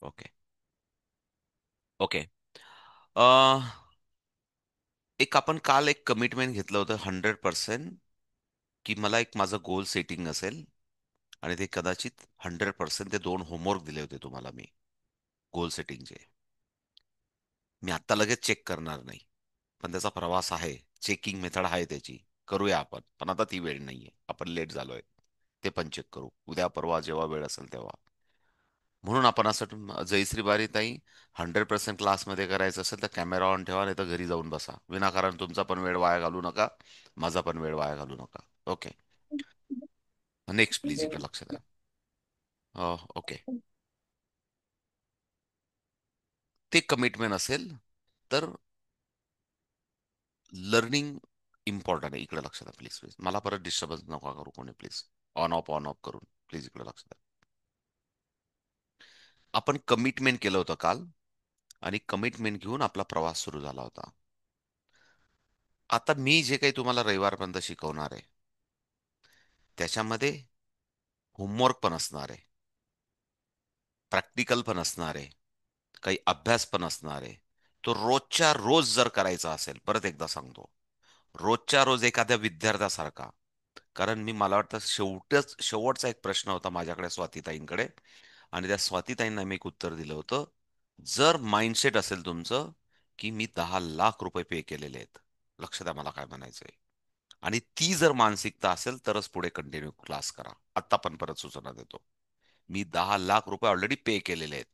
Okay. Okay. अ, आपण काल एक कमिटमेंट घेतलं होतं 100%, की मला एक माझं गोल सेटिंग असेल आणि ते कदाचित 100% ते 2 होमवर्क दिले होते तुम्हाला मी गोल सेटिंगचे. मी आत्ता लगेच चेक करणार नाही, पण त्याचा प्रवास आहे. चेकिंग मेथड आहे त्याची. करूया आपण, पण आता ती वेळ नाहीये. आपण लेट झालोय. ते पण चेक करू उद्या परवा जेव्हा वेळ असेल तेव्हा. म्हणून आपण असं जयश्री बारी ताई, 100% क्लासमध्ये करायचं असेल तर कॅमेरा ऑन ठेवा, नाही तर घरी जाऊन बसा. विनाकारण तुमचा पण वेळ वाया घालू नका, माझा पण वेळ वाया घालू नका. ओके. नेक्स्ट प्लीज, इकडे लक्ष द्या. ओके. ते कमिटमेंट असेल तर लर्निंग इम्पॉर्टंट आहे. इकडे लक्ष द्या प्लीज प्लीज. मला परत डिस्टर्बन्स नका करू कोणी प्लीज. ऑन ऑफ करून प्लीज इकडे लक्ष द्या. आपण कमिटमेंट केलं होतं काल, आणि कमिटमेंट घेऊन आपला प्रवास सुरू झाला होता. आता मी जे काही तुम्हाला रविवारपर्यंत शिकवणार आहे त्याच्यामध्ये होमवर्क पण असणार आहे, प्रॅक्टिकल पण असणार आहे, काही अभ्यास पण असणार आहे. तो रोजच्या रोज जर करायचा असेल, परत एकदा सांगतो, रोजच्या रोज एखाद्या विद्यार्थ्यासारखा. कारण मला वाटतं शेवटचा एक प्रश्न होता माझ्याकडे स्वातीताईंकडे, आणि त्या स्वातीताईंना मी एक उत्तर दिलं होतं. जर माइंडसेट असेल तुमचं की मी 10 लाख रुपये पे केलेले आहेत, लक्ष द्या मला काय म्हणायचंय, आणि ती जर मानसिकता असेल तरच पुढे कंटिन्यू क्लास करा. आत्ता पण परत सूचना देतो. मी 10 लाख रुपये ऑलरेडी पे केलेले आहेत.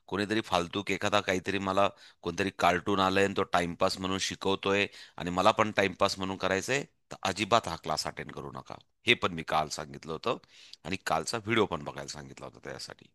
कोणीतरी फालतूक एखादा काहीतरी, मला कोणतरी कार्टून आलंय आणि तो टाइमपास म्हणून शिकवतोय आणि मला पण टाइमपास म्हणून करायचंय, तर अजिबात हा क्लास अटेंड करू नका. हे पण मी काल सांगितलं होतं, आणि कालचा व्हिडिओ पण बघायला सांगितला होता त्यासाठी.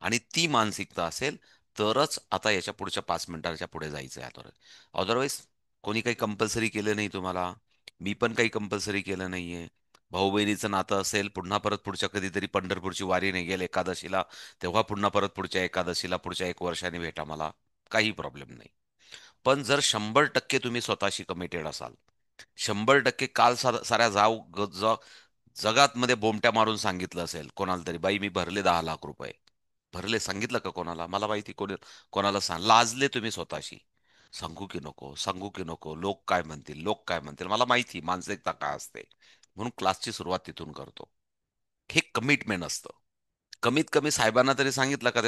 आणि ती मानसिकता असेल तरच आता याच्या पुढच्या 5 मिनिटाच्या पुढे जायचं आहे. अदरवाईज कोणी काही कंपल्सरी केलं नाही तुम्हाला, मी पण काही कंपल्सरी केलं नाहीये. भाऊ बहिणीचं नातं असेल, पुन्हा परत पुढच्या कधीतरी पंढरपूरची वारी निघेल एकादशीला, तेव्हा पुन्हा परत पुढच्या एकादशीला पुढच्या 1 वर्षाने भेटा मला. काही प्रॉब्लेम नाही. पण जर 100% तुम्ही स्वतःशी कमिटेड असाल, 100% काल साऱ्या जगात मध्ये बोमट्या मारून सांगितलं असेल कोणाला तरी, बाई मी भरले 10 लाख रुपये, भरले, सांगितलं का कोणाला? मला माहिती कोणी कोणाला सांग, लाजले तुम्ही स्वतःशी. सांगू की नको, सांगू की नको, लोक काय म्हणतील, लोक काय म्हणतील, मला माहिती मानसिकता काय असते. म्हणून क्लासची सुरुवात तिथून करतो. हे कमिटमेंट असतं. कमीत कमी साहेबांना तरी सांगितलं का,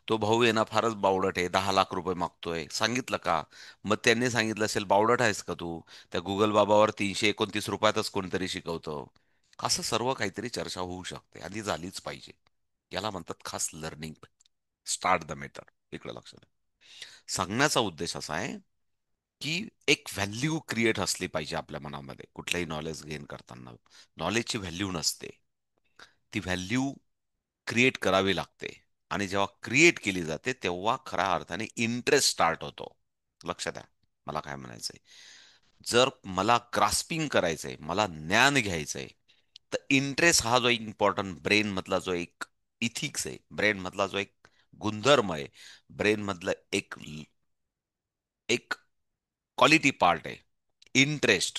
तो भाऊ आहे ना फारच बावळट आहे, 10 लाख रुपये मागतोय, सांगितलं का? मग त्यांनी सांगितलं असेल, बावळट आहेस का तू, त्या गुगल बाबावर 329 रुपयातच कोणतरी शिकवतो. असं सर्व काहीतरी चर्चा होऊ शकते, आणि झालीच पाहिजे. याला म्हणतात खास लर्निंग. Start the method. इकडे लक्ष द्या. सांगण्याचा उद्देश असा आहे की एक व्हॅल्यू क्रिएट असली पाहिजे आपल्या मनामध्ये कुठलंही नॉलेज गेन करताना. नॉलेजची व्हॅल्यू नसते, ती व्हॅल्यू क्रिएट करावी लागते. आणि जेव्हा क्रिएट केली जाते तेव्हा खऱ्या अर्थाने इंटरेस्ट स्टार्ट होतो. लक्ष द्या मला काय म्हणायचंय. जर मला ग्रास्पिंग करायचंय, मला ज्ञान घ्यायचंय, तर इंटरेस्ट हा जो इम्पॉर्टंट ब्रेन मधला जो एक इथिक्स आहे, ब्रेन मधला जो एक गुणधर्म आहे, ब्रेन मधलं एक एक क्वालिटी पार्ट आहे, इंटरेस्ट.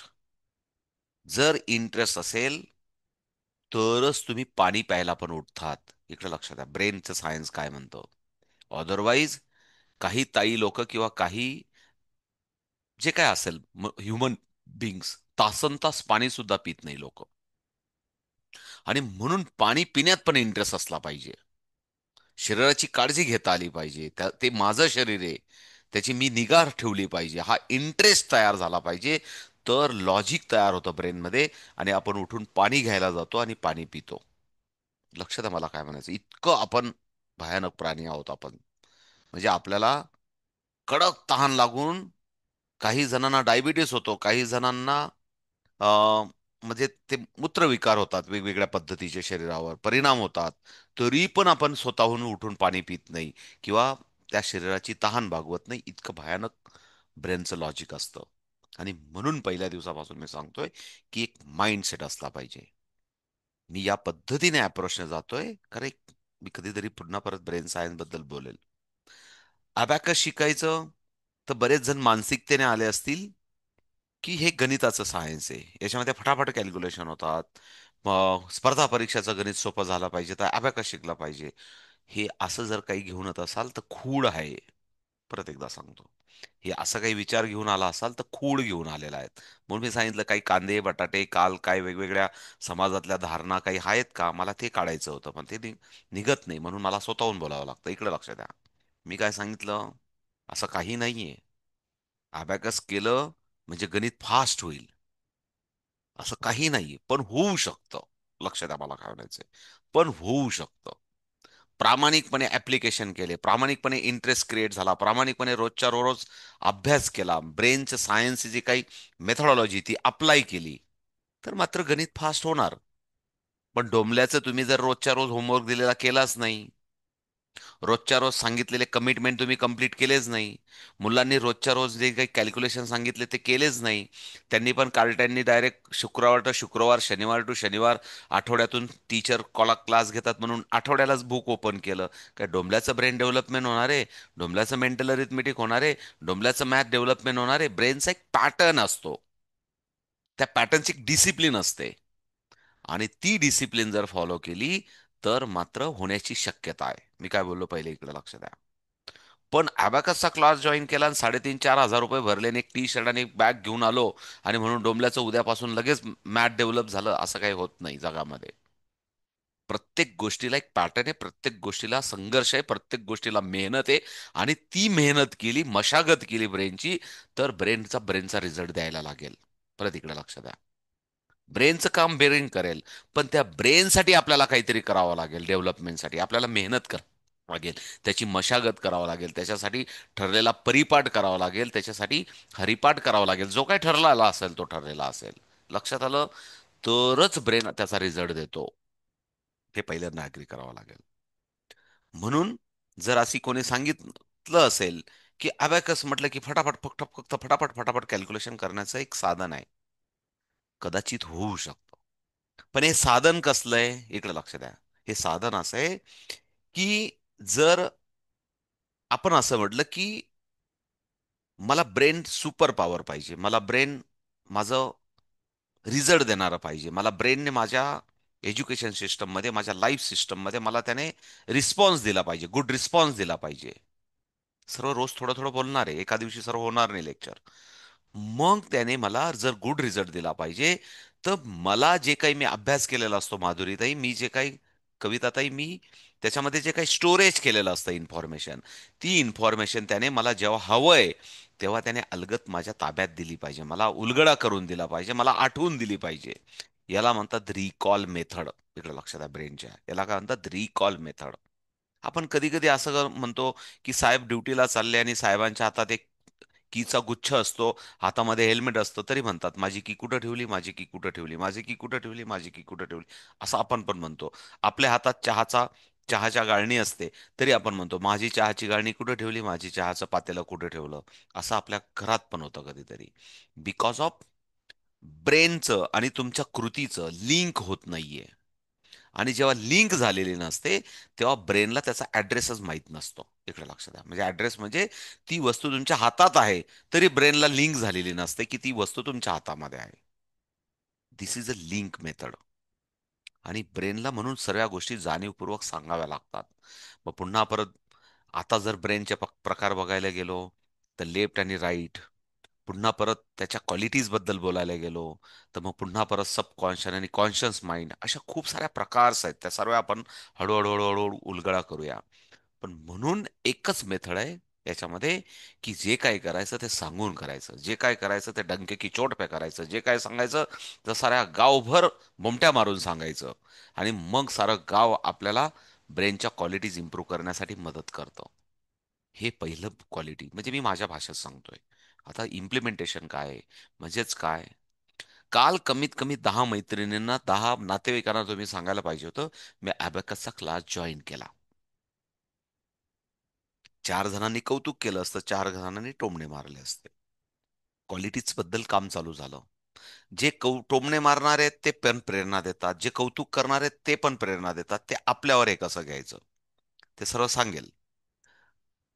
जर इंटरेस्ट असेल तरच तुम्ही पाणी प्यायला पण उठतात. इकडे लक्षात द्या ब्रेनचं सायन्स काय म्हणतं. अदरवाईज काही ताई लोक किंवा काही जे काय असेल ह्युमन बिंग्स तासन तास पाणी सुद्धा पित नाही लोक. आणि म्हणून पाणी पिण्यात पण इंटरेस्ट असला पाहिजे. शरीराची काळजी घेता आली पाहिजे. ते माझं शरीर आहे, त्याची मी निगा ठेवली पाहिजे, हा इंटरेस्ट तयार झाला पाहिजे. तर लॉजिक तयार होतं ब्रेनमध्ये, आणि आपण उठून पाणी घ्यायला जातो आणि पाणी पितो. लक्षात आहे मला काय म्हणायचं. इतकं आपण भयानक प्राणी आहोत आपण. म्हणजे आपल्याला कडक तहान लागून, काही जणांना डायबिटीस होतो, काही जणांना म्हणजे ते मूत्रविकार होतात, वेगवेगळ्या पद्धतीचे शरीरावर परिणाम होतात. तरी पण आपण स्वतःहून उठून पाणी पित नाही, किंवा त्या शरीराची तहान भागवत नाही. इतकं भयानक ब्रेनचं लॉजिक असतं. आणि म्हणून पहिल्या दिवसापासून मी सांगतोय की एक माइंडसेट असला पाहिजे. मी या पद्धतीने अप्रोचने जातोय, कारण मी कधीतरी पुन्हा परत ब्रेन सायन्स बद्दल बोलेल. अबॅकस शिकायचं तर बरेच जण मानसिकतेने आले असतील की हे गणिताचं सायन्स आहे, याच्यामध्ये फटाफट कॅल्क्युलेशन होतात. स्पर्धा परीक्षाचं गणित सोपं झालं पाहिजे तर अबॅकस शिकला पाहिजे. हे असं जर काही घेऊन येत असाल तर खूळ आहे. परत एकदा सांगतो, हे असं काही विचार घेऊन आला असाल तर खूळ घेऊन आलेला आहेत. म्हणून मी सांगितलं काही कांदे बटाटे काल काय वेगवेगळ्या समाजातल्या धारणा काही आहेत का, मला ते काढायचं होतं पण ते निघत नाही, म्हणून मला स्वतःहून बोलावं लागतं. इकडे लक्ष द्या, मी काय सांगितलं, असं काही नाहीये. अबॅकस केलं म्हणजे गणित फास्ट होईल असं काही नाही, पण होऊ शकतं. लक्षात द्या मला काय म्हणायचंय, पण होऊ शकतं. प्रामाणिकपणे ऍप्लिकेशन केले, प्रामाणिकपणे इंटरेस्ट क्रिएट झाला, प्रामाणिकपणे रोजच्या रोज अभ्यास केला, ब्रेनचं सायन्सची जी काही मेथॉडॉलॉजी ती अप्लाय केली, तर मात्र गणित फास्ट होणार. पण डोंबल्याचं तुम्ही जर रोजच्या रोज होमवर्क दिलेला केलाच नाही, रोजच्या रोज सांगितलेले कमिटमेंट तुम्ही कंप्लीट केलेच नाही, मुलांनी रोजच्या रोज जे काही कॅल्क्युलेशन सांगितले ते केलेच नाही, त्यांनी पण कार्ट्यांनी डायरेक्ट शुक्रवार टू शुक्रवार, शनिवार टू शनिवार, आठवड्यातून टीचर क्लास घेतात म्हणून आठवड्यालाच बुक ओपन केलं, काय डोंबल्याचं ब्रेन डेव्हलपमेंट होणार आहे? डोंबल्याचं मेंटल अरिथमेटिक होणार आहे? डोंबल्याचं मॅथ डेव्हलपमेंट होणार आहे? ब्रेनचा एक पॅटर्न असतो, त्या पॅटर्नची एक डिसिप्लिन असते, आणि ती डिसिप्लिन जर फॉलो केली तर मात्र होण्याची शक्यता आहे. मी काय बोललो पहिले इकडे लक्ष द्या. पण अबॅकसचा क्लास जॉईन केला आणि 3,500-4,000 रुपये भरले आणि एक टी शर्ट आणि एक बॅग घेऊन आलो आणि म्हणून डोंबल्याचं उद्यापासून लगेच मॅथ डेव्हलप झालं, असं काही होत नाही जगामध्ये. प्रत्येक गोष्टीला एक पॅटर्न आहे, प्रत्येक गोष्टीला संघर्ष आहे, प्रत्येक गोष्टीला मेहनत आहे. आणि ती मेहनत केली, मशागत केली ब्रेनची, तर ब्रेनचा रिझल्ट द्यायला लागेल. परत इकडे लक्ष द्या, ब्रेनचं काम ब्रेन करेल, पण त्या ब्रेनसाठी आपल्याला काहीतरी करावं लागेल, डेव्हलपमेंटसाठी आपल्याला मेहनत करावं लागेल, त्याची मशागत करावं लागेल, त्याच्यासाठी ठरलेला परिपाठ करावा लागेल, त्याच्यासाठी हरिपाठ करावा लागेल, जो काही ठरलेला असेल तो ठरलेला असेल. लक्षात आलं? तरच ब्रेन त्याचा रिझल्ट देतो. हे पहिल्यांदा अग्री करावं लागेल. म्हणून जर अशी कोणी सांगितलं असेल की अबॅकस म्हटलं की फटाफट फक्त फक्त फटाफट फटाफट कॅल्क्युलेशन करण्याचं एक साधन आहे, कदाचित होऊ शकतं. पण हे साधन कसलं आहे इकडे लक्ष द्या. हे साधन असं आहे की जर आपण असं म्हटलं की मला ब्रेन सुपर पॉवर पाहिजे, मला ब्रेन माझं रिझल्ट देणारा पाहिजे, मला ब्रेनने माझ्या एज्युकेशन सिस्टममध्ये, माझ्या लाईफ सिस्टममध्ये मला त्याने रिस्पॉन्स दिला पाहिजे, गुड रिस्पॉन्स दिला पाहिजे. सर्व रोज थोडं थोडं बोलणार आहे, एका दिवशी सर्व होणार नाही लेक्चर. मग त्याने मला जर गुड रिझल्ट दिला पाहिजे, तर मला जे काही मी अभ्यास केलेला असतो माधुरीताई, मी जे काही कविताताई, मी त्याच्यामध्ये जे काही स्टोरेज केलेलं असतं इन्फॉर्मेशन, ती इन्फॉर्मेशन त्याने मला जेव्हा हवंय तेव्हा त्याने अलगत माझ्या ताब्यात दिली पाहिजे, मला उलगडा करून दिला पाहिजे, मला आठवून दिली पाहिजे. याला म्हणतात रिकॉल मेथड. इकडे लक्षात आहे ब्रेनच्या, याला काय म्हणतात, रिकॉल मेथड. आपण कधी कधी असं म्हणतो की साहेब ड्युटीला चालले आणि साहेबांच्या हातात एक कीचा गुच्छ असतो, हातामध्ये हेल्मेट असतं, तरी म्हणतात माझी की कुठं ठेवली, माझी की कुठं ठेवली, माझी की कुठं ठेवली, माझी की कुठं ठेवली. असं आपण पण म्हणतो. आपल्या हातात चहाच्या गाळणी असते, तरी आपण म्हणतो माझी चहाची गाळणी कुठं ठेवली, माझी चहाचं पातेलं कुठं ठेवलं. असं आपल्या घरात पण होतं कधीतरी. बिकॉज ऑफ ब्रेनचं आणि तुमच्या कृतीचं लिंक होत नाहीये. आणि जेव्हा लिंक झालेली नसते तेव्हा ब्रेनला त्याचा ऍड्रेसच माहीत नसतो. इकडे लक्ष द्या, म्हणजे ऍड्रेस म्हणजे ती वस्तू तुमच्या हातात आहे तरी ब्रेनला लिंक झालेली नसते की ती वस्तू तुमच्या हातामध्ये आहे. दिस इज अ लिंक मेथड. आणि ब्रेनला म्हणून सर्व गोष्टी जाणीवपूर्वक सांगाव्या लागतात. मग पुन्हा परत, आता जर ब्रेनचे प्रकार बघायला गेलो तर लेफ्ट आणि राईट, पुन्हा परत त्याच्या क्वालिटीज बद्दल बोलायला गेलो तर मग पुन्हा परत सबकॉन्शियस आणि कॉन्शियस माइंड, अशा खूप साऱ्या प्रकार्स आहेत, त्या सर्व आपण हळूहळू हळूहळू उलगडा करूया. पण म्हणून एकच मेथड आहे याच्यामध्ये, की जे काय करायचं ते सांगून करायचं, जे काय करायचं ते डंके की चोट पे करायचं, जे काय सांगायचं तर साऱ्या गावभर बोमट्या मारून सांगायचं. आणि मग सारं गाव आपल्याला ब्रेनच्या क्वालिटीज इम्प्रूव्ह करण्यासाठी मदत करतं. हे पहिलं क्वालिटी म्हणजे मी माझ्या भाषेत सांगतोय. आता इम्प्लिमेंटेशन काय आहे? म्हणजेच काय, काल कमीत कमी 10 मैत्रिणींना, 10 नातेवाईकांना तुम्ही सांगायला पाहिजे होतं मी अबॅकसचा क्लास जॉईन केला. 4 जणांनी कौतुक केलं असतं, 4 जणांनी टोमणे मारले असते. क्वालिटीज बद्दल काम चालू झालं. जे टोमणे मारणार आहेत ते पण प्रेरणा देतात, जे कौतुक करणार आहेत ते पण प्रेरणा देतात. ते आपल्यावर आहे कसं घ्यायचं ते सर्व सांगेल.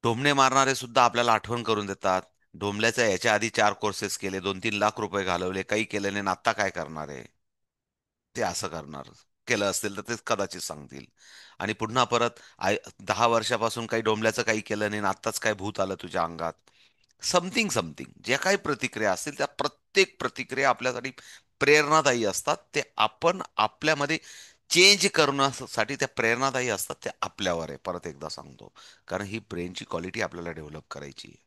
टोमणे मारणारे सुद्धा आपल्याला आठवण करून देतात. डोंबल्याच्या याच्या आधी 4 कोर्सेस केले, 2-3 लाख रुपये घालवले, काही केले नाही, आणि आता काय करणार आहे, ते असं करणार. केलं असतील तर ते कदाचित सांगतील. आणि पुन्हा परत 10 वर्षापासून काही डोंबल्याचं काही केलं नाही आणि आत्ताच काय भूत आलं तुझ्या अंगात. समथिंग समथिंग ज्या काही प्रतिक्रिया असतील त्या प्रत्येक प्रतिक्रिया आपल्यासाठी प्रेरणादायी असतात. ते आपण आपल्यामध्ये चेंज करण्यासाठी त्या प्रेरणादायी असतात. ते आपल्यावर आहे, परत एकदा सांगतो. कारण ही ब्रेनची क्वालिटी आपल्याला डेव्हलप करायची आहे.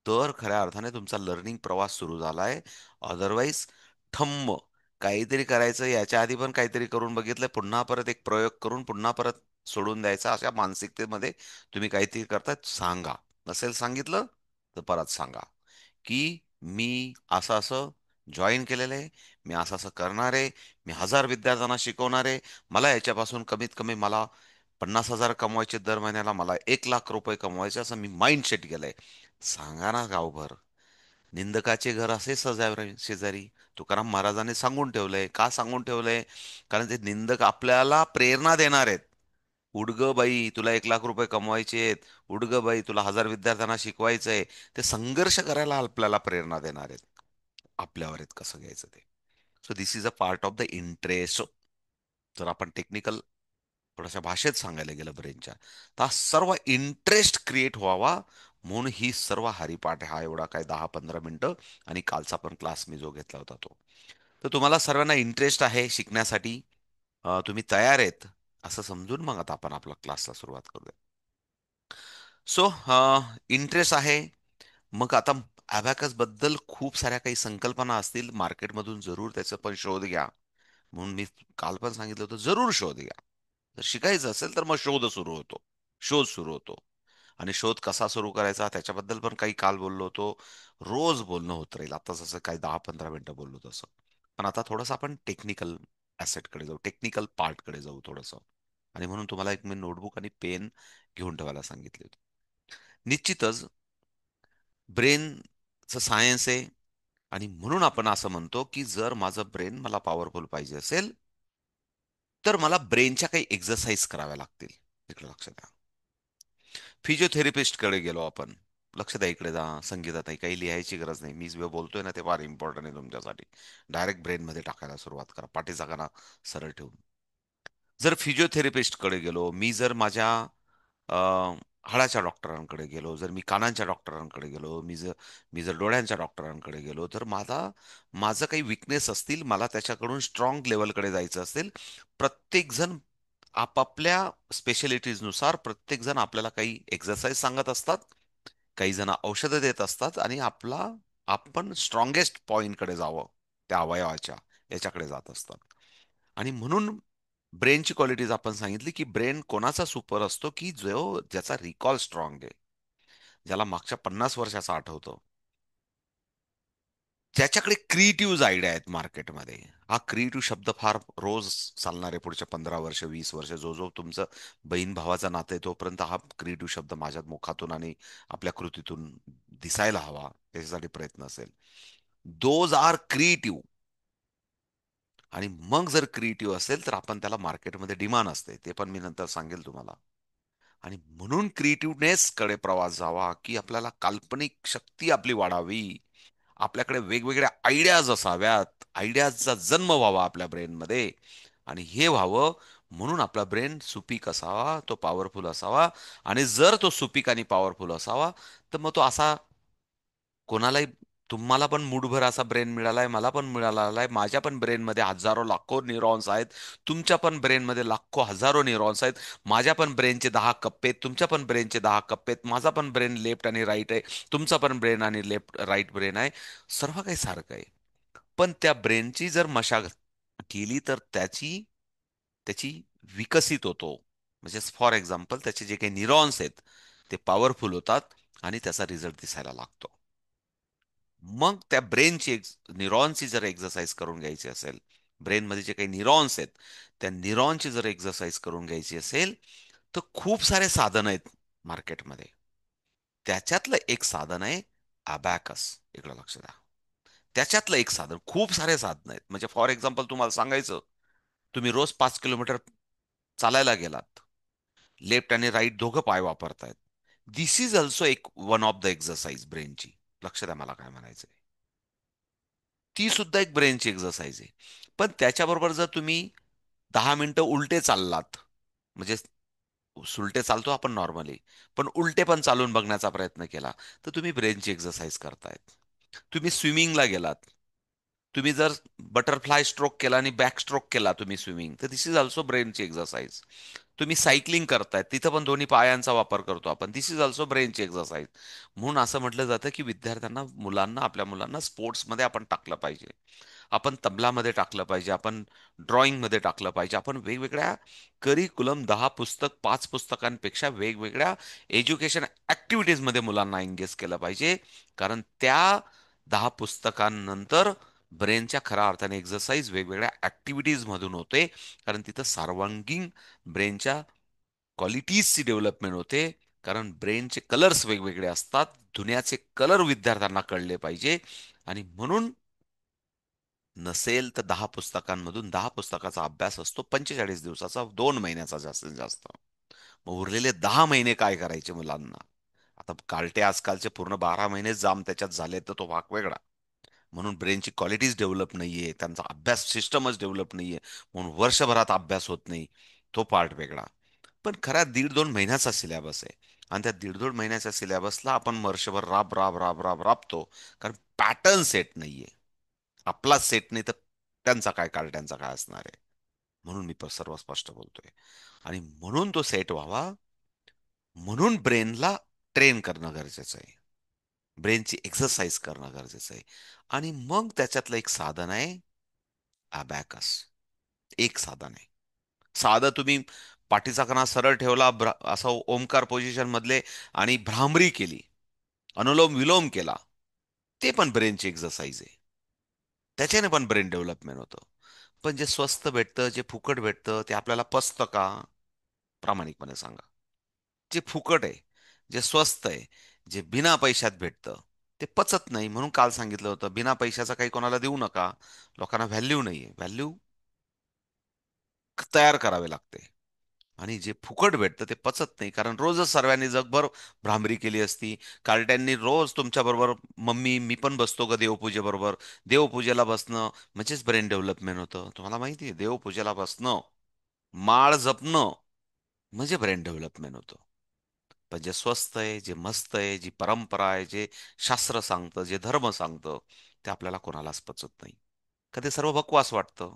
तर खऱ्या अर्थाने तुमचा लर्निंग प्रवास सुरू झालाय. अदरवाईज ठम्म काहीतरी करायचं, याच्या आधी पण काहीतरी करून बघितलं, पुन्हा परत एक प्रयोग करून पुन्हा परत सोडून द्यायचा, अशा मानसिकतेमध्ये तुम्ही काहीतरी करताय. सांगा, नसेल सांगितलं तर परत सांगा की मी असं असं जॉईन केलेलं आहे, मी असं असं करणार आहे, मी 1000 विद्यार्थ्यांना शिकवणार आहे, मला याच्यापासून कमीत कमी मला 50,000 कमवायचे दर महिन्याला, मला 1 लाख रुपये कमवायचे, असं मी माइंडसेट केलंय. सांगा ना गावभर. निंदकाचे घर असे सजावे शेजारी, तुकाराम महाराजांनी सांगून ठेवलंय. का सांगून ठेवलंय? कारण ते निंदक आपल्याला प्रेरणा देणार आहेत. उडग बाई, तुला 1 लाख रुपये कमवायचे आहेत, उडग बाई, तुला 1000 विद्यार्थ्यांना शिकवायचंय. ते संघर्ष करायला आपल्याला प्रेरणा देणार आहेत. आपल्यावर आहेत कसं घ्यायचं ते. So this is a part of the interest. जर आपण टेक्निकल थोड्याशा भाषेत सांगायला गेलं ब्रेनच्या, तर हा सर्व इंटरेस्ट क्रिएट व्हावा म्हणून ही सर्व हरिपाठ हा एवढा काय 10-15 मिनिटं. आणि कालचा पण क्लास मी जो घेतला होता तो. तर तुम्हाला सर्वांना इंटरेस्ट आहे शिकण्यासाठी, तुम्ही तयार आहेत असं समजून मग आता आपण आपला क्लासला सुरुवात करूया. सो इंटरेस्ट आहे. मग आता अबॅकस बद्दल खूप साऱ्या काही संकल्पना असतील मार्केटमधून, जरूर त्याचा पण शोध घ्या. म्हणून मी काल पण सांगितलं होतं, जरूर शोध घ्या. जर शिकायचं असेल तर मग शोध सुरू होतो. शोध सुरू होतो. आणि शोध कसा सुरू करायचा त्याच्याबद्दल पण काही काल बोललो होतो. रोज बोलणं होत राहील, आता जसं काही 10-15 मिनिटं बोललो तसं. पण आता थोडंसं आपण टेक्निकल कडे जाऊ, टेक्निकल पार्टकडे जाऊ थोडंसं. आणि म्हणून तुम्हाला एक मी नोटबुक आणि पेन घेऊन ठेवायला सांगितले होते. निश्चितच ब्रेनचं सायन्स आहे. आणि म्हणून आपण असं म्हणतो की जर माझं ब्रेन मला पॉवरफुल पाहिजे असेल, तर मला ब्रेनच्या काही एक्सरसाइज कराव्या लागतील. इकडे लक्ष द्या. फिजिओथेरपिस्टकडे गेलो आपण. लक्ष द्या, इकडे जा. संगीताताई, काही लिहायची गरज नाही, मी जे बोलतोय ना ते फार इम्पॉर्टंट आहे तुमच्यासाठी. डायरेक्ट ब्रेनमध्ये टाकायला सुरुवात करा, पाठीचा कणा सरळ ठेवून. जर फिजिओथेरपिस्टकडे गेलो मी, जर माझ्या अ, हाडाच्या डॉक्टरांकडे गेलो, जर मी कानांच्या डॉक्टरांकडे गेलो, मी जर डोळ्यांच्या डॉक्टरांकडे गेलो, तर माझं काही विकनेस असतील, मला त्याच्याकडून स्ट्रॉंग लेवलकडे जायचं असेल. प्रत्येक जण आपापल्या स्पेशलिटीजनुसार प्रत्येक जण आपल्याला काही एक्सरसाइज सांगत असतात, काही जण औषधं देत असतात, आणि आपण स्ट्रॉंगेस्ट पॉइंटकडे जावं त्या अवयवाच्या, याच्याकडे जात असतात. आणि म्हणून ब्रेनची क्वालिटीज आपण सांगितली की ब्रेन कोणाचा सुपर असतो, की ज्याचा रिकॉल स्ट्रॉंग आहे, ज्याला मागच्या 50 वर्षाचा आठवतो, ज्याच्याकडे क्रिएटिव्ह आयडिया आहेत मार्केटमध्ये. हा क्रिएटिव्ह शब्द फार रोज चालणार आहे पुढच्या 15 वर्ष, 20 वर्ष. जो जो तुमचं बहीण भावाचा नातं आहे तोपर्यंत हा क्रिएटिव्ह शब्द माझ्या मुखातून आणि आपल्या कृतीतून दिसायला हवा, याच्यासाठी प्रयत्न असेल. Those are creative. आणि मग जर क्रिएटिव्ह असेल तर आपण त्याला मार्केटमध्ये डिमांड असते, ते पण मी नंतर सांगेल तुम्हाला. आणि म्हणून क्रिएटिव्हनेस कडे प्रवास जावा, की आपल्याला काल्पनिक शक्ती आपली वाढावी, आपल्याकडे वेगवेगळ्या आयडियाज असाव्यात, आयडियाजचा जन्म व्हावा आपल्या ब्रेनमध्ये. आणि हे व्हावं म्हणून आपला ब्रेन सुपीक असावा, तो पॉवरफुल असावा. आणि जर तो सुपीक आणि पॉवरफुल असावा, तर मग तो असा कोणालाही, तुम्हाला पण मूठभर असा ब्रेन मिळालाय, मला पण मिळाला आहे. माझ्या पण ब्रेनमध्ये हजारो लाखो न्यूरॉन्स आहेत, तुमच्या पण ब्रेनमध्ये लाखो हजारो न्यूरॉन्स आहेत. माझ्या पण ब्रेनचे 10 कप्पे आहेत, तुमच्या पण ब्रेनचे 10 कप्पे आहेत. माझा पण ब्रेन लेफ्ट आणि राईट आहे, तुमचा पण ब्रेन आणि लेफ्ट राईट ब्रेन आहे. सर्व काही सारखं आहे. पण त्या ब्रेनची जर मशागत केली तर त्याची त्याची विकसित होतो. म्हणजे फॉर एक्झाम्पल त्याचे जे काही न्यूरॉन्स आहेत ते पॉवरफुल होतात, आणि त्याचा रिझल्ट दिसायला लागतो. मग त्या न्यूरॉनची जर एक्सरसाइज करून घ्यायची असेल, ब्रेनमध्ये जे काही न्यूरॉन्स आहेत त्या न्यूरॉनची जर एक्सरसाइज करून घ्यायची असेल, तर खूप सारे साधन आहेत मार्केटमध्ये. त्याच्यातलं एक साधन आहे अबॅकस. इकडं लक्ष द्या. त्याच्यातलं एक साधन, खूप सारे साधन आहेत. म्हणजे फॉर एक्झाम्पल तुम्हाला सांगायचं, तुम्ही रोज 5 किलोमीटर चालायला गेलात, लेफ्ट आणि राईट दोघं पाय वापरतायत. दिस इज ऑल्सो एक वन ऑफ द एक्सरसाइज ब्रेनची. लक्ष द्या मला काय म्हणायचंय. ती सुद्धा एक ब्रेनची एक्सरसाइज आहे. पण त्याच्याबरोबर जर तुम्ही 10 मिनिटं उलटे चाललात, म्हणजे सुलटे चालतो आपण नॉर्मली, पण उलटे पण चालून बघण्याचा प्रयत्न केला, तर तुम्ही ब्रेनची एक्सरसाइज करतायत. तुम्ही स्विमिंगला गेलात, तुम्ही जर बटरफ्लाय स्ट्रोक केला आणि बॅक स्ट्रोक केला तुम्ही स्विमिंग, तर दिस इज ऑल्सो ब्रेनची एक्सरसाइज. तुम्ही सायकलिंग करताय, तिथं पण दोन्ही पायांचा वापर करतो आपण, दिस इज ऑल्सो ब्रेनची एक्सरसाइज. म्हणून असं म्हटलं जातं की विद्यार्थ्यांना, मुलांना, आपल्या मुलांना स्पोर्ट्समध्ये आपण टाकलं पाहिजे. आपण तबलामध्ये टाकलं पाहिजे, आपण ड्रॉइंगमध्ये टाकलं पाहिजे, आपण वेगवेगळ्या करिक्युलम, 10 पुस्तक, 5 पुस्तकांपेक्षा वेगवेगळ्या एज्युकेशन ऍक्टिव्हिटीजमध्ये मुलांना एंगेज केलं पाहिजे. कारण त्या 10 पुस्तकांनंतर ब्रेनच्या खऱ्या अर्थाने एक्सरसाइज वेगवेगळ्या ऍक्टिव्हिटीज मधून होते. कारण तिथं सर्वांगीण ब्रेनच्या क्वालिटीजची डेव्हलपमेंट होते. कारण ब्रेनचे कलर्स वेगवेगळे असतात, दुनियाचे कलर विद्यार्थ्यांना कळले पाहिजे. आणि म्हणून नसेल तर 10 पुस्तकांमधून, 10 पुस्तकाचा अभ्यास असतो 45 दिवसाचा, 2 महिन्याचा जास्तीत जास्त. मग उरलेले 10 महिने काय करायचे मुलांना? आता कार्टे आजकालचे पूर्ण 12 महिने जाम त्याच्यात झाले, तर तो भाग वेगळा. म्हणून ब्रेनची क्वालिटीज डेव्हलप नाहीये, त्यांचा अभ्यास सिस्टमच डेव्हलप नाहीये, म्हणून वर्षभरात अभ्यास होत नाही, तो पार्ट वेगळा. पण खरा 1.5-2 महिन्याचा सिलेबस आहे. आणि त्या 1.5-2 महिन्याच्या सिलेबसला आपण वर्षभर राब राब राब राब राबतो. कारण पॅटर्न सेट नाहीये. आपलाच सेट नाही तर त्यांचा काय, कार्ट्यांचा काय असणार आहे? म्हणून मी सर्व स्पष्ट बोलतोय. आणि म्हणून तो सेट व्हावा, म्हणून ब्रेनला ट्रेन करणं गरजेचं आहे. ब्रेनची एक्सरसाइज करणं गरजेचं आहे. आणि मग त्याच्यातलं एक साधन आहे अबॅकस. एक साधन आहे. साधं तुम्ही पाठीचा कणा सरळ ठेवला, असं ओमकार पोझिशन मधले, आणि भ्रामरी केली, अनुलोम विलोम केला, ते पण ब्रेनची एक्सरसाइज आहे. त्याच्याने पण ब्रेन डेव्हलपमेंट होतं. पण जे स्वस्त भेटतं, जे फुकट भेटतं, ते आपल्याला पचतं का? प्रामाणिकपणे सांगा. जे फुकट आहे, जे स्वस्त आहे, जे बिना पैशात भेटतं, ते पचत नाही. म्हणून काल सांगितलं होतं, बिना पैशाचा काही कोणाला देऊ नका. लोकांना व्हॅल्यू नाहीये, व्हॅल्यू तयार करावे लागते. आणि जे फुकट भेटतं ते पचत नाही. कारण रोजच सर्वांनी जगभर भ्रामरी केली असती. कार्ट्यांनी रोज तुमच्या बरोबर, मम्मी मी पण बसतो ग देवपूजेबरोबर, देवपूजेला बसणं म्हणजेच ब्रेन डेव्हलपमेंट होतं. तुम्हाला माहिती आहे, देवपूजेला बसणं, माळ जपणं म्हणजे ब्रेन डेव्हलपमेंट होतं. पण जे स्वस्त आहे, जे मस्त आहे, जी परंपरा आहे, जे शास्त्र सांगतं, जे धर्म सांगतं, ते आपल्याला कोणालाच पचत नाही. कधी सर्व बकवास वाटतं.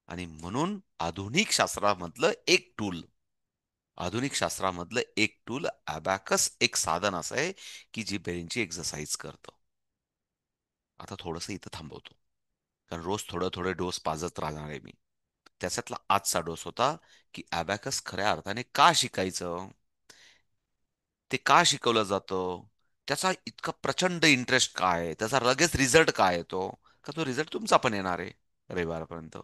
आणि म्हणून आधुनिक शास्त्रामधलं एक टूल अबॅकस, एक साधन असं आहे की जी ब्रेनची एक्सरसाइज करतं. आता थोडंसं इथं थांबवतो, कारण रोज थोडं थोडं डोस पाजत राहणार आहे मी. त्याच्यातला आजचा डोस होता की अबॅकस खऱ्या अर्थाने का शिकायचं, ते का शिकवलं जातं, त्याचा इतका प्रचंड इंटरेस्ट काय आहे, त्याचा लगेच रिझल्ट काय येतो, का तो रिझल्ट तुमचा पण येणार आहे रविवारपर्यंत.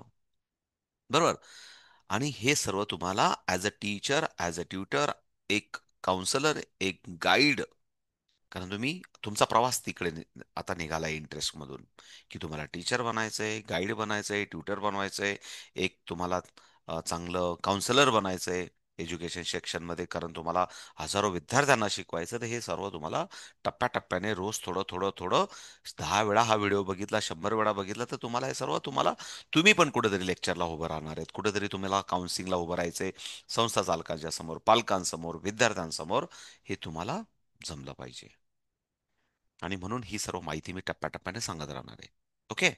बरोबर. आणि हे सर्व तुम्हाला as a teacher, as a tutor, एक काउन्सलर, एक गाईड, कारण तुमचा प्रवास तिकडे आता निघाला इंटरेस्टमधून, की तुम्हाला टीचर बनायचंय, गाईड बनायचंय, ट्युटर बनवायचंय, एक तुम्हाला चांगलं काउन्सलर बनायचंय एज्युकेशन सेक्शनमध्ये, कारण तुम्हाला हजारो विद्यार्थ्यांना शिकवायचं. तर हे सर्व तुम्हाला टप्प्याटप्प्याने, रोज थोडं थोडं थोडं, 10 वेळा हा व्हिडिओ बघितला, 100 वेळा बघितला, तर तुम्हाला हे सर्व, तुम्ही पण कुठेतरी लेक्चरला उभं राहणार आहेत, कुठेतरी तुम्हाला काउन्सिलिंगला उभं राहायचंय, संस्था चालकांच्या समोर, पालकांसमोर, विद्यार्थ्यांसमोर, हे तुम्हाला जमलं पाहिजे. आणि म्हणून ही सर्व माहिती मी टप्प्याटप्प्याने सांगत राहणार आहे. ओके.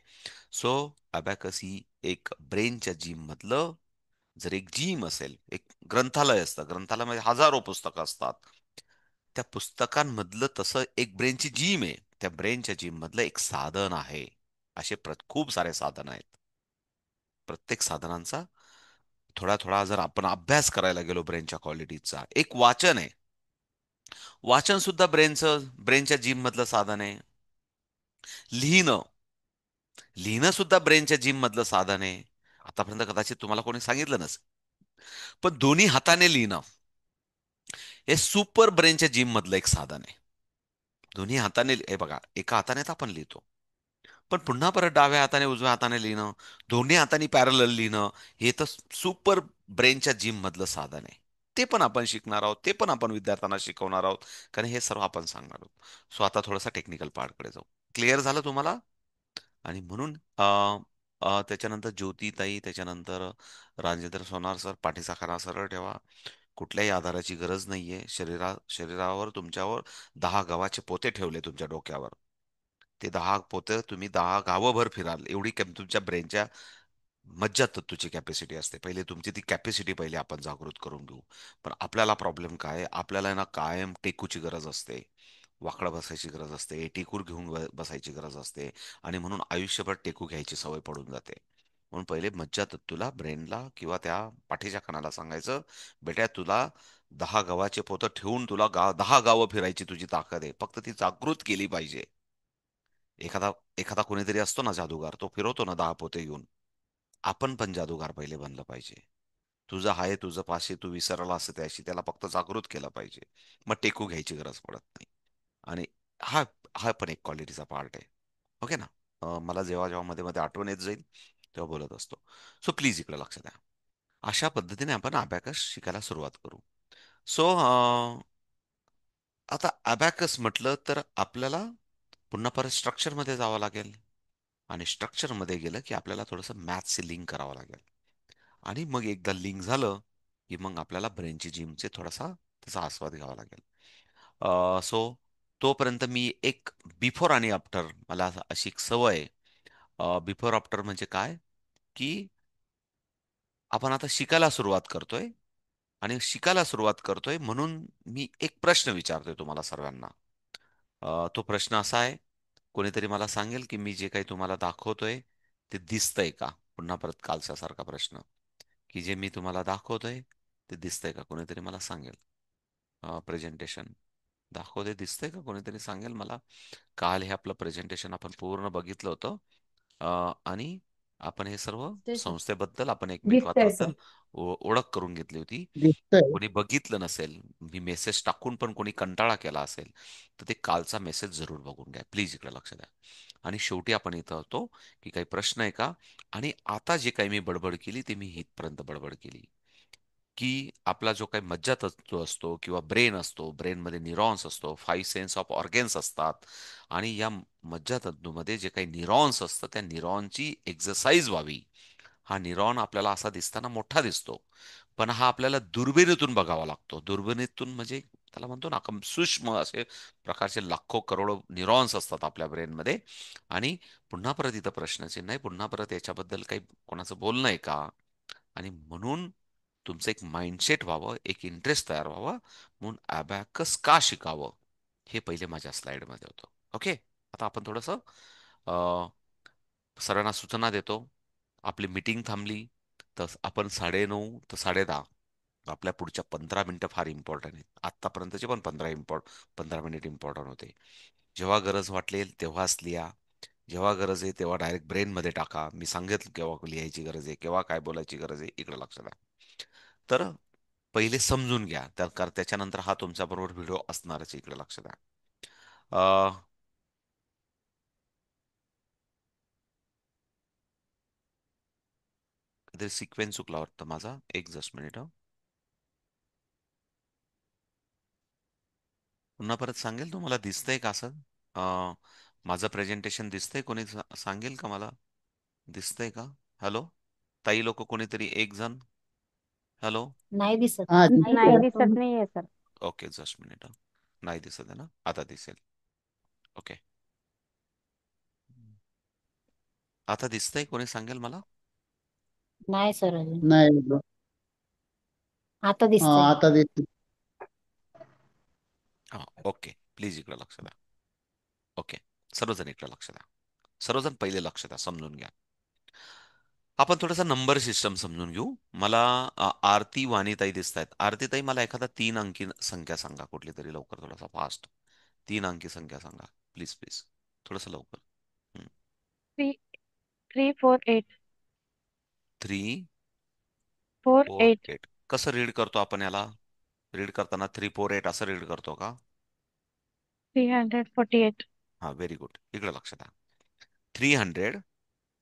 सो अबॅकस ही एक ब्रेनच्या जिम मधलं, जर एक जिम असेल, एक ग्रंथालय असतं, ग्रंथालयामध्ये हजारो पुस्तकं असतात, त्या पुस्तकांमधलं तसं एक ब्रेनची जिम आहे. त्या ब्रेनच्या जिम मधलं एक साधन आहे. असे खूप सारे साधन आहेत. प्रत्येक साधनांचा थोडा थोडा जर आपण अभ्यास करायला गेलो ब्रेनच्या क्वालिटीचा, एक वाचन आहे. वाचन सुद्धा ब्रेनच्या जिम मधलं साधन आहे. लिहिणं लिहिणं सुद्धा ब्रेनच्या जिम मधलं साधन आहे. आतापर्यंत कदाचित तुम्हाला कोणी सांगितलं नसेल, पण दोन्ही हाताने लिहिणं हे सुपर ब्रेनच्या जिम मधलं एक साधन आहे. दोन्ही हाताने, हे बघा, एका हाताने तर आपण लिहितो, पण पुन्हा परत डाव्या हाताने, उजव्या हाताने लिहिणं, दोन्ही हाताने पॅरलल लिहिणं, हे तर सुपर ब्रेनच्या जिम मधलं साधन आहे. ते पण आपण शिकणार आहोत, ते पण आपण विद्यार्थ्यांना शिकवणार आहोत, कारण हे सर्व आपण सांगणार आहोत. सो आता थोडासा टेक्निकल पार्टकडे जाऊ. क्लिअर झालं तुम्हाला? आणि म्हणून त्याच्यानंतर ज्योतिताई, त्याच्यानंतर राजेंद्र सोनार सर, पाठीचा खाना सरळ ठेवा. कुठल्याही आधाराची गरज नाहीये. शरीरावर तुमच्यावर 10 गव्हाचे पोते ठेवले तुमच्या डोक्यावर. ते 10 पोते तुम्ही 10 गावभर फिराल, एवढी तुमच्या ब्रेनच्या मज्जातंतूची कॅपॅसिटी असते. पहिले तुमची ती कॅपॅसिटी पहिले आपण जागृत करून घेऊ. पण आपल्याला प्रॉब्लेम काय आहे? आपल्याला आहे ना कायम टेकूची गरज असते, वाकडं बसायची गरज असते, टेकूर घेऊन बसायची गरज असते. आणि म्हणून आयुष्यभर टेकू घ्यायची सवय पडून जाते. म्हणून पहिले मज्जातंतूला, ब्रेनला किंवा त्या पाठीच्या कणाला सांगायचं, बेटा तुला 10 गव्हाचे पोतं ठेवून तुला 10 गावं फिरायची तुझी ताकद आहे, फक्त ती जागृत केली पाहिजे. एखादा एखादा कोणीतरी असतो ना जादूगार, तो फिरवतो ना 10 पोते घेऊन. आपण पण जादूगार पहिले बनलं पाहिजे. तुझं आहे, तुझं पाशी तू विसरला असं त्याशी, त्याला फक्त जागृत केलं पाहिजे. मग टेकू घ्यायची गरज पडत नाही. आणि हा हा पण एक क्वालिटीचा पार्ट आहे. ओके ना? मला जेव्हा जेव्हा मध्ये मध्ये आठवण येत जाईल तेव्हा बोलत असतो. सो प्लीज इकडे लक्ष द्या. अशा पद्धतीने आपण अबॅकस शिकायला सुरुवात करू. सो आता अबॅकस म्हटलं तर आपल्याला पुन्हा परत स्ट्रक्चरमध्ये जावं लागेल. आणि स्ट्रक्चरमध्ये गेलं की आपल्याला थोडंसं मॅथ्सचे लिंक करावं लागेल. आणि मग एकदा लिंक झालं की मग आपल्याला ब्रेनची जिमचे थोडासा त्याचा आस्वाद घ्यावा लागेल. सो तोपर्यंत मी एक बिफोर आणि आफ्टर, मला अशी एक सवय आहे. बिफोर आफ्टर म्हणजे काय, की आपण आता शिकायला सुरुवात करतोय, आणि शिकायला सुरुवात करतोय म्हणून मी एक प्रश्न विचारतोय तुम्हाला सर्वांना. तो प्रश्न असा आहे, कोणीतरी मला सांगेल की मी जे काही तुम्हाला दाखवतोय ते दिसतंय का? पुन्हा परत कालच्या सारखा प्रश्न, की जे मी तुम्हाला दाखवतोय ते दिसतंय का? कोणीतरी मला सांगेल. प्रेझेंटेशन दाखवते दिसतंय का? कोणीतरी सांगेल मला. काल हे आपलं प्रेझेंटेशन आपण पूर्ण बघितलं होतं. आणि आपण हे सर्व दिसतंय सर. संस्थेबद्दल, आपण दिसतंय सर. एकमेकांबद्दल ओळख करून घेतली होती. दिसतंय. कोणी बघितलं नसेल, मी मेसेज टाकून पण कोणी कंटाळा केला असेल, तर ते कालचा मेसेज जरूर बघून घ्या प्लीज. इकडे लक्ष द्या. आणि शेवटी आपण इथं होतो की काही प्रश्न आहे का? आणि आता जे काही मी बडबड केली ते मी इथपर्यंत बडबड केली, की आपला जो काही मज्जातंतू असतो किंवा ब्रेन असतो, ब्रेनमध्ये न्यूरॉन्स असतो, 5 सेन्स ऑफ ऑर्गन्स असतात. आणि या मज्जातंतूमध्ये जे काही न्यूरॉन्स असतं त्या न्यूरॉनची एक्सरसाइज व्हावी. हा न्यूरॉन आपल्याला असा दिसताना मोठा दिसतो, पण हा आपल्याला दुर्बिणीतून बघावा लागतो. दुर्बिणीतून म्हणजे त्याला म्हणतो ना आपण, सूक्ष्म असे प्रकारचे लाखो करोडो न्यूरॉन्स असतात आपल्या ब्रेनमध्ये. आणि पुन्हा परत इथं प्रश्नचिन्ह आहे, पुन्हा परत याच्याबद्दल काही कोणाचं बोलणं आहे का? आणि म्हणून तुमचं एक माइंडसेट व्हावं, एक इंटरेस्ट तयार व्हावा, म्हणून अबॅकस का शिकावं, हे पहिले माझ्या स्लाइडमध्ये होतं. ओके. आता आपण थोडंसं सर्वांना सूचना देतो. आपली मीटिंग थांबली तर आपण 9:30 तर 10:30, आपल्या पुढच्या 15 मिनिटं फार इम्पॉर्टंट आहेत. आत्तापर्यंतचे पण 15 मिनिट इम्पॉर्टंट होते. जेव्हा गरज वाटलेल तेव्हाच लिहा. जेव्हा गरज आहे तेव्हा डायरेक्ट ब्रेनमध्ये टाका. मी सांगितलं केव्हा लिहायची गरज आहे, केव्हा काय बोलायची गरज आहे, इकडे लक्ष द्या. तर पहिले समजून घ्या, कारण त्याच्यानंतर हा तुमच्या बरोबर व्हिडिओ असणारच आहे. इकडे लक्ष द्या. अ, काहीतरी सिक्वेन्स चुकला वाटतं माझा, एक जस्ट मिनिट. पुन्हा परत सांगेल, तुम्हाला दिसतंय का असं? अ, माझं प्रेझेंटेशन दिसतंय? कोणी सांगेल का मला? दिसतंय का? हॅलो ताई, लोक कोणीतरी एक जण. हॅलो. नाही दिसत. हा नाही दिसतंय. दिसत नाहीये सर. Okay just minute. नाही दिसत आहे ना? आता दिसेल. ओके. आता दिसतंय? कोणी सांगेल मला? नाही सर अजून. नाही बघ. आता हा दिसतंय. आता दिसतंय. हा. ओके प्लीज इकडे लक्ष द्या. ओके. सर्वजण इकडे लक्ष द्या. सर्वजण पहिले लक्ष द्या, समजून घ्या. आपण थोडासा नंबर सिस्टम समजून घेऊ. मला आरती वाणीताई दिसत आहेत. आरतीताई, मला एखादा 3 अंकी संख्या सांगा कुठली तरी, लवकर, थोडासा फास्ट. 3 अंकी संख्या सांगा प्लीज प्लीज, थोडस लवकर. 348. थ्री 4 48. 8 कसं रीड करतो आपण याला? रीड करताना 3 4 8 असं रीड करतो का? 348. हा, व्हेरी गुड. इकडे लक्ष द्या. 300,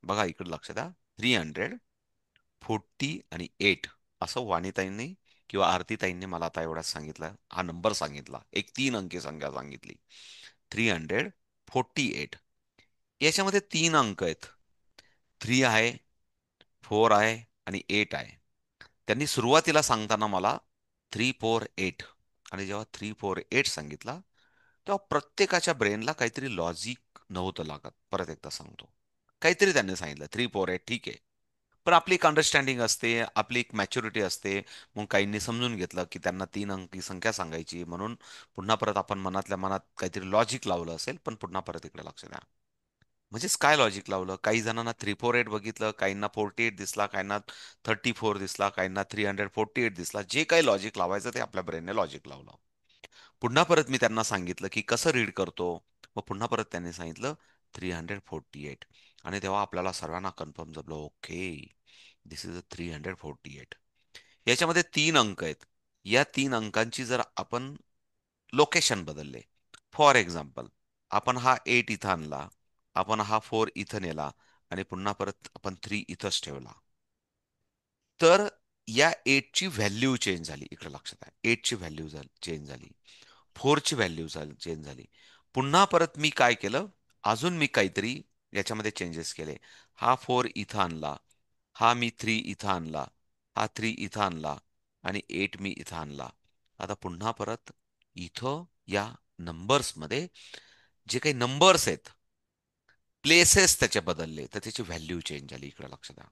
बघा इकडे लक्ष द्या. 348 असं वाणीताईंनी किंवा आरतीताईंनी मला आता एवढ्याच सांगितलं, हा नंबर सांगितला, एक 3 अंकी संख्या सांगितली. 348. याच्यामध्ये 3 अंक आहेत. 3 आहे, 4 आहे आणि 8 आहे. त्यांनी सुरुवातीला सांगताना मला 3, 4, 8 आणि जेव्हा 3, 4, 8 सांगितला, तेव्हा प्रत्येकाच्या ब्रेनला काहीतरी लॉजिक नव्हतं लागत. परत एकदा सांगतो. काहीतरी त्यांनी सांगितलं 3, 4, 8 ठीक आहे. पण आपली एक अंडरस्टँडिंग असते, आपली एक मॅच्युरिटी असते. मग काहींनी समजून घेतलं, की त्यांना 3 अंकी संख्या सांगायची म्हणून पुन्हा परत आपण मनातल्या मनात काहीतरी लॉजिक लावलं असेल, पण पुन्हा परत इकडे लक्ष द्या. म्हणजेच काय लॉजिक लावलं? काही जणांना 348 बघितलं, काहींना 48 दिसला, काहींना 34 दिसला, काहींना 348 दिसला. जे काही लॉजिक लावायचं ते आपल्या ब्रेनने लॉजिक लावलं. पुन्हा परत मी त्यांना सांगितलं, की कसं रीड करतो? मग पुन्हा परत त्यांनी सांगितलं 348 आणि तेव्हा आपल्याला सर्वांना कन्फर्म झालं, ओके, दिस इज अ 348. याच्यामध्ये 3 अंक आहेत. या 3 अंकांची जर आपण लोकेशन बदलले, फॉर एक्झाम्पल, आपण हा 8 इथं आणला, आपण हा 4 इथं नेला आणि पुन्हा परत आपण 3 इथंच ठेवला, तर या 8 ची व्हॅल्यू चेंज झाली. इकडे लक्षात आहे, 8 ची व्हॅल्यू चेंज झाली, 4 ची व्हॅल्यू चेंज झाली. पुन्हा परत मी काय केलं, अजून मी काहीतरी याच्यामध्ये चेंजेस केले. हा 4 इथं आणला, हा मी 3 इथं आणला, हा 3 इथं आणला आणि 8 मी इथं आणला. आता पुन्हा परत इथं या नंबर्समध्ये जे काही नंबर्स आहेत, प्लेसेस त्याचे बदलले, तर त्याची व्हॅल्यू चेंज झाली. इकडे लक्ष द्या.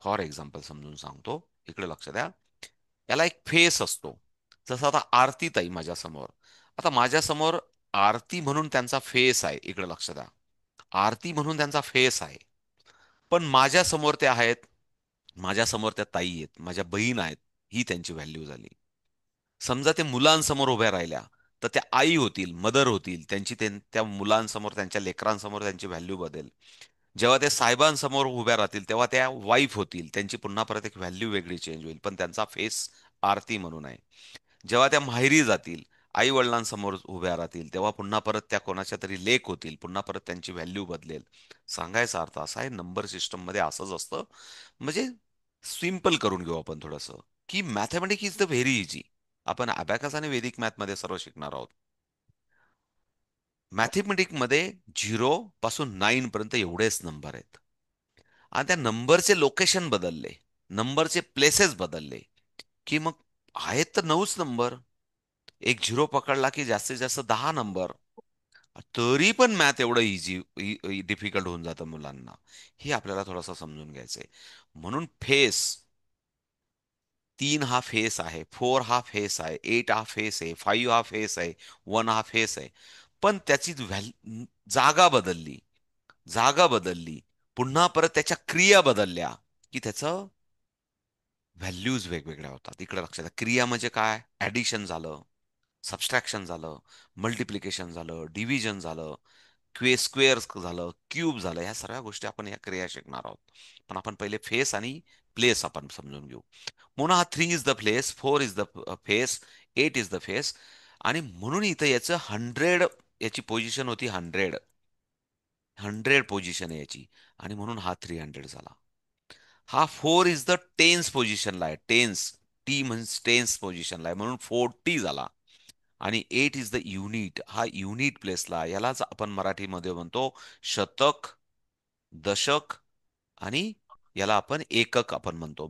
फॉर एक्झाम्पल समजून सांगतो, इकडे लक्ष द्या. याला एक फेस असतो. जसं आता आरती ताई माझ्या समोर, आता माझ्या समोर आरती म्हणून त्यांचा फेस आहे. इकडे लक्ष द्या. आरती म्हणून त्यांचा फेस आहे. पण माझ्या समोर ते आहेत, माझ्या समोर त्या ताई आहेत, माझ्या बहीण आहेत. ही त्यांची व्हॅल्यू झाली. समजा ते मुलांसमोर उभ्या राहिल्या, तर त्या आई होतील, मदर होतील. त्यांची त्या मुलांसमोर, त्यांच्या लेकरांसमोर त्यांची व्हॅल्यू बदलेल. जेव्हा ते साहेबांसमोर उभ्या राहतील, तेव्हा त्या वाईफ होतील. त्यांची पुन्हा परत एक व्हॅल्यू वेगळी चेंज होईल, पण त्यांचा फेस आरती म्हणून आहे. जेव्हा त्या माहेरी जातील, आई वडिलांसमोर उभ्या राहतील, तेव्हा पुन्हा परत त्या कोणाच्या तरी लेक होतील. पुन्हा परत त्यांची व्हॅल्यू बदलेल. सांगायचा अर्थ असा आहे, नंबर सिस्टम मध्ये असंच असतं. म्हणजे सिम्पल करून घेऊ आपण थोडंसं, की mathematics is the very easy. आपण अबॅकस आणि वैदिक मॅथ मध्ये सर्व शिकणार आहोत. मॅथमॅटिकमध्ये 0 पासून 9 पर्यंत एवढेच नंबर आहेत. आणि त्या नंबरचे लोकेशन बदलले, नंबरचे प्लेसेस बदलले, की मग आहेत तर 9च नंबर. एक झिरो पकडला की जास्तीत जास्त 10 नंबर. तरी पण मॅथ एवढं इझी डिफिकल्ट होऊन जातं मुलांना. हे आपल्याला थोडंसं समजून घ्यायचंय. म्हणून फेस, 3 हा फेस आहे, 4 हा फेस आहे, 8 हा फेस आहे, 5 हा फेस आहे, 1 हा फेस आहे. पण त्याची जागा बदलली, जागा बदलली, पुन्हा परत त्याच्या क्रिया बदलल्या, की त्याचं व्हॅल्यूज वेगवेगळ्या होतात. इकडे लक्षात द्या. क्रिया म्हणजे काय? ऍडिशन झालं, सबस्ट्रॅक्शन झालं, मल्टिप्लिकेशन झालं, डिव्हिजन झालं, स्क्वेअर झालं, क्यूब झालं. ह्या सर्व गोष्टी आपण या क्रिया शिकणार आहोत. पण आपण पहिले फेस आणि प्लेस आपण समजून घेऊ. म्हणून हा 3 is the place, 4 is the face, 8 is the face. आणि म्हणून इथं याचं 100, याची पोझिशन होती 100. 100 पोझिशन आहे याची, आणि म्हणून हा 300 झाला. हा 4 इज द टेन्स पोझिशनला आहे. टेन्स, टी म्हणजे टेन्स पोझिशनला आहे, म्हणून 40 झाला. आणि 8 इज द युनिट, हा युनिट प्लेसला. यालाच आपण मराठीमध्ये म्हणतो शतक, दशक आणि याला आपण एकक आपण म्हणतो.